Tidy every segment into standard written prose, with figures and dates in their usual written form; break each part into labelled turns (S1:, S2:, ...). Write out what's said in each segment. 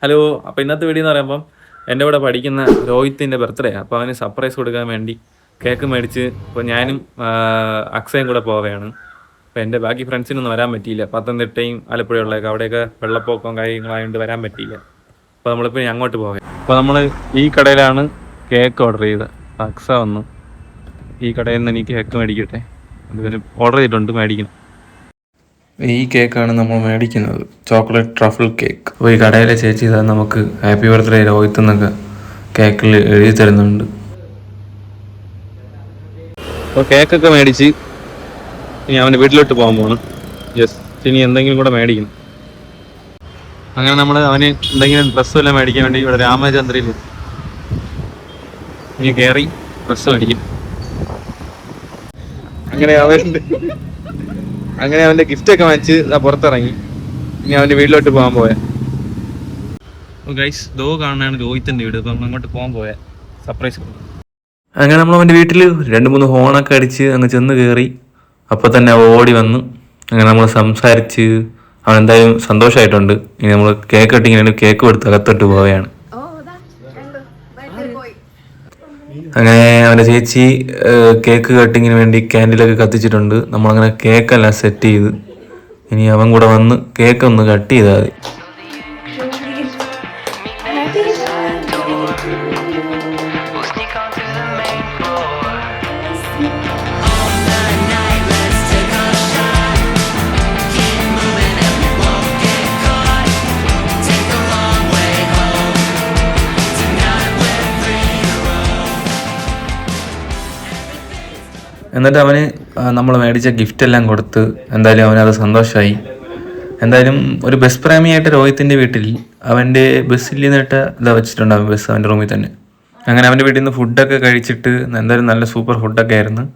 S1: Hello, അപ്പോൾ ഇന്നത്തെ video എന്ന് പറയുമ്പം എൻ്റെ കൂടെ പഠിക്കുന്ന രോഹിത്തിൻ്റെ ബർത്ത്ഡേ. അപ്പോൾ അവന് സർപ്രൈസ് കൊടുക്കാൻ വേണ്ടി കേക്ക് മേടിച്ച് ഇപ്പോൾ ഞാനും അക്ഷയും കൂടെ പോവുകയാണ്. അപ്പോൾ എൻ്റെ ബാക്കി ഫ്രണ്ട്സിനൊന്നും വരാൻ പറ്റിയില്ല. പത്തനംതിട്ടയും ആലപ്പുഴയുള്ളതൊക്കെ അവിടെയൊക്കെ വെള്ളപ്പൊക്കവും കാര്യങ്ങളായതുകൊണ്ട് വരാൻ പറ്റിയില്ല. അപ്പോൾ നമ്മളിപ്പോൾ അങ്ങോട്ട് പോകാം. അപ്പോൾ നമ്മൾ ഈ കടയിലാണ് കേക്ക് ഓർഡർ ചെയ്തത്. അക്സ വന്നു. ഈ കടയിൽ നിന്ന് എനിക്ക് കേക്ക് മേടിക്കട്ടെ, അതിന് ഓർഡർ ചെയ്തിട്ടുണ്ട്, മേടിക്കണം. ഈ കേക്കാണ് നമ്മൾ മേടിക്കുന്നത്, ചോക്ലേറ്റ് ട്രഫിൾ കേക്ക്. അപ്പോൾ ഈ കടയിലെ ചേച്ചി ഇതാ നമുക്ക് ഹാപ്പി ബർത്ത്ഡേ രോഹിത്ത് എന്നൊക്കെ കേക്കിൽ എഴുതി തരുന്നുണ്ട്. അപ്പോൾ കേക്കൊക്കെ മേടിച്ച് ഇനി അവൻ്റെ വീട്ടിലോട്ട് പോകാൻ പോകണം. ഇനി എന്തെങ്കിലും കൂടെ മേടിക്കണം. അങ്ങനെ നമ്മൾ അവന് എന്തെങ്കിലും ഡ്രസ്സും എല്ലാം മേടിക്കാൻ വേണ്ടി ഇവിടെ രാമചന്ദ്രയിൽ ഇനി കയറി ഡ്രസ്സ് മേടിക്കും. അങ്ങനെ അവൻ്റെ ഗിഫ്റ്റൊക്കെ വാങ്ങിച്ച് പുറത്തിറങ്ങി. ഇനി അവൻ്റെ വീട്ടിലോട്ട് പോകാൻ പോയ ഗൈസ് ദോ കാണാനാണ് രോഹിത്തിൻ്റെ വീട്. അപ്പം അങ്ങോട്ട് പോകാൻ പോയ സർപ്രൈസ്. അങ്ങനെ നമ്മൾ അവൻ്റെ വീട്ടിൽ 2-3 ഹോണൊക്കെ അടിച്ച് അങ്ങ് ചെന്ന് കയറി. അപ്പോൾ തന്നെ ഓടി വന്ന് അങ്ങനെ നമ്മൾ സംസാരിച്ച് അവൻ എന്തായാലും സന്തോഷമായിട്ടുണ്ട്. ഇനി നമ്മൾ കേക്ക് കട്ടിങ്ങിന് കേക്ക് കൊടുത്ത് അകത്തോട്ട് പോവുകയാണ്. അങ്ങനെ അവൻ്റെ ചേച്ചി കേക്ക് കട്ടിങ്ങിന് വേണ്ടി ക്യാൻഡിലൊക്കെ കത്തിച്ചിട്ടുണ്ട്. നമ്മളങ്ങനെ കേക്കെല്ലാം സെറ്റ് ചെയ്ത് ഇനി അവൻ കൂടെ വന്ന് കേക്ക് ഒന്ന് കട്ട് ചെയ്താൽ മതി. എന്നിട്ട് അവന് നമ്മൾ മേടിച്ച ഗിഫ്റ്റെല്ലാം കൊടുത്ത് എന്തായാലും അവനത് സന്തോഷമായി. എന്തായാലും ഒരു ബസ് പ്രേമിയായിട്ട് രോഹിത്തിൻ്റെ വീട്ടിൽ അവൻ്റെ ബസ്സിൽ നിന്നിട്ട് ഇതാ വെച്ചിട്ടുണ്ട്. അവൻ ബസ് അവൻ്റെ റൂമിൽ തന്നെ. അങ്ങനെ അവൻ്റെ വീട്ടിൽ നിന്ന് ഫുഡൊക്കെ കഴിച്ചിട്ട് എന്തായാലും നല്ല സൂപ്പർ ഫുഡൊക്കെ ആയിരുന്നു.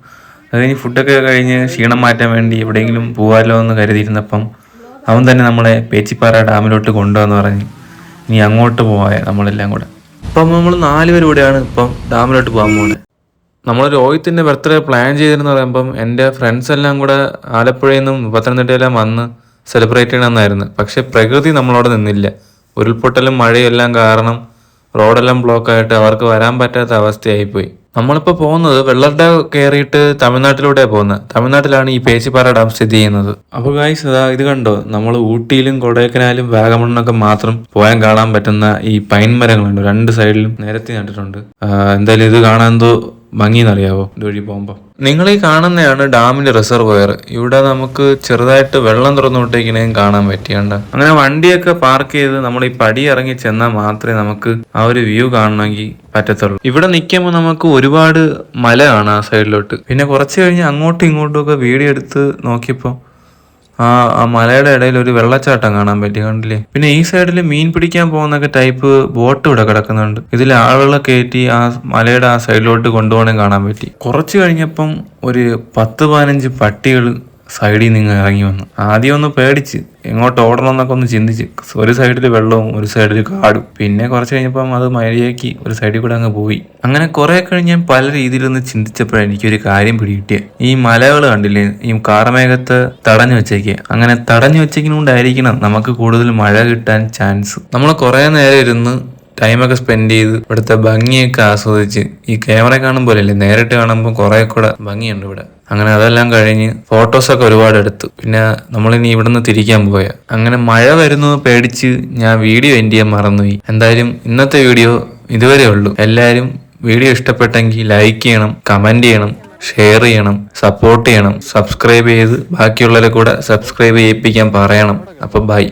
S1: അത് കഴിഞ്ഞ് ഫുഡൊക്കെ കഴിഞ്ഞ് ക്ഷീണം മാറ്റാൻ വേണ്ടി എവിടെയെങ്കിലും പോകാമല്ലോ എന്ന് കരുതിയിരുന്നപ്പം അവൻ തന്നെ നമ്മളെ പേച്ചിപ്പാറ ഡാമിലോട്ട് കൊണ്ടുവന്ന് പറഞ്ഞ് ഇനി അങ്ങോട്ട് പോവായ നമ്മളെല്ലാം കൂടെ. അപ്പം നമ്മൾ 4 പേരും കൂടെയാണ് ഇപ്പം ഡാമിലോട്ട് പോകാൻ പോകുന്നത്. നമ്മൾ രോഹിത്തിൻ്റെ ബർത്ത്ഡേ പ്ലാൻ ചെയ്തിരുന്നു പറയുമ്പം എൻ്റെ ഫ്രണ്ട്സ് എല്ലാം കൂടെ ആലപ്പുഴയിൽ നിന്നും പത്തനംതിട്ടയെല്ലാം വന്ന് സെലിബ്രേറ്റ് ചെയ്യണമെന്നായിരുന്നു. പക്ഷേ പ്രകൃതി നമ്മളോട് നിന്നില്ല. ഉരുൾപൊട്ടലും മഴയും എല്ലാം കാരണം റോഡെല്ലാം ബ്ലോക്കായിട്ട് അവർക്ക് വരാൻ പറ്റാത്ത അവസ്ഥയായിപ്പോയി. നമ്മളിപ്പോൾ പോകുന്നത് വെള്ളർഡാം കയറിയിട്ട് തമിഴ്നാട്ടിലൂടെയാണ് പോകുന്നത്. തമിഴ്നാട്ടിലാണ് ഈ പേച്ചിപ്പാറ ഡാം സ്ഥിതി ചെയ്യുന്നത്. അപ്പോൾ ഗൈസ് ഇത് കണ്ടോ, നമ്മൾ ഊട്ടിയിലും കൊടൈക്കനാലും വാഗമണ്ണൊക്കെ മാത്രം പോയാൽ കാണാൻ പറ്റുന്ന ഈ പൈൻ മരങ്ങളുണ്ട്. 2 സൈഡിലും നിരത്തി നട്ടിട്ടുണ്ട്. എന്തായാലും ഇത് കാണാൻ എന്തോ ഭംഗിയെന്നറിയാവോ ഇതുവഴി പോകുമ്പോൾ. നിങ്ങൾ ഈ കാണുന്നതാണ് ഡാമിന്റെ റിസർവോയർ. ഇവിടെ നമുക്ക് ചെറുതായിട്ട് വെള്ളം തുറന്നു വിട്ടേക്കുന്നതും കാണാൻ പറ്റിയണ്ട. അങ്ങനെ വണ്ടിയൊക്കെ പാർക്ക് ചെയ്ത് നമ്മൾ ഈ പടി ഇറങ്ങി ചെന്നാൽ മാത്രമേ നമുക്ക് ആ ഒരു വ്യൂ കാണണമെങ്കിൽ പറ്റത്തുള്ളൂ. ഇവിടെ നിൽക്കുമ്പോൾ നമുക്ക് ഒരുപാട് മല കാണാം ആ സൈഡിലോട്ട്. പിന്നെ കുറച്ച് കഴിഞ്ഞ് അങ്ങോട്ടും ഇങ്ങോട്ടും ഒക്കെ വീഡിയോ എടുത്ത് നോക്കിയപ്പോൾ ആ മലയുടെ ഇടയിൽ ഒരു വെള്ളച്ചാട്ടം കാണാൻ പറ്റി, കണ്ടില്ലേ? പിന്നെ ഈ സൈഡിൽ മീൻ പിടിക്കാൻ പോകുന്നൊക്കെ ടൈപ്പ് ബോട്ട് ഇവിടെ കിടക്കുന്നുണ്ട്. ഇതിൽ ആളുകളെ കയറ്റി ആ മലയുടെ ആ സൈഡിലോട്ട് കൊണ്ടുപോകണേ കാണാൻ പറ്റി. കുറച്ച് കഴിഞ്ഞപ്പം ഒരു 10-15 പട്ടികൾ സൈഡിൽ നിന്ന് ഇറങ്ങി വന്നു. ആദ്യം ഒന്ന് പേടിച്ച് എങ്ങോട്ട് ഓടണം എന്നൊക്കെ ഒന്ന് ചിന്തിച്ച്. ഒരു സൈഡിൽ വെള്ളവും ഒരു സൈഡിൽ കാടും. പിന്നെ കുറച്ച് കഴിഞ്ഞപ്പം അത് മഴയാക്കി ഒരു സൈഡിൽ കൂടെ അങ്ങ് പോയി. അങ്ങനെ കുറെ കഴിഞ്ഞ് ഞാൻ പല രീതിയിലൊന്ന് ചിന്തിച്ചപ്പോഴാണ് എനിക്കൊരു കാര്യം പിടികിട്ടിയ. ഈ മലകൾ കണ്ടില്ലേ, ഈ കാർമേഘത്തെ തടഞ്ഞു വെച്ചേക്കുക. അങ്ങനെ തടഞ്ഞു വെച്ചേക്കുന്നതുകൊണ്ടായിരിക്കണം നമുക്ക് കൂടുതൽ മഴ കിട്ടാൻ ചാൻസ്. നമ്മൾ കുറെ നേരം ഇരുന്ന് ടൈമൊക്കെ സ്പെൻഡ് ചെയ്ത് ഇവിടുത്തെ ഭംഗിയൊക്കെ ആസ്വദിച്ച്, ഈ ക്യാമറ കാണുമ്പോൾ അല്ലേ നേരിട്ട് കാണുമ്പോൾ കുറെ കൂടെ ഭംഗിയുണ്ട് ഇവിടെ. അങ്ങനെ അതെല്ലാം കഴിഞ്ഞ് ഫോട്ടോസൊക്കെ ഒരുപാട് എടുത്തു. പിന്നെ നമ്മളിനി ഇവിടുന്ന് തിരിക്കാൻ പോയ. അങ്ങനെ മഴ വരുന്നത് പേടിച്ച് ഞാൻ വീഡിയോ എൻഡ് ചെയ്യാൻ മറന്നുപോയി. എന്തായാലും ഇന്നത്തെ വീഡിയോ ഇതുവരെ ഉള്ളൂ. എല്ലാവരും വീഡിയോ ഇഷ്ടപ്പെട്ടെങ്കിൽ ലൈക്ക് ചെയ്യണം, കമന്റ് ചെയ്യണം, ഷെയർ ചെയ്യണം, സപ്പോർട്ട് ചെയ്യണം, സബ്സ്ക്രൈബ് ചെയ്ത് ബാക്കിയുള്ളവരെ കൂടെ സബ്സ്ക്രൈബ് ചെയ്യിപ്പിക്കാൻ പറയണം. അപ്പൊ ബൈ.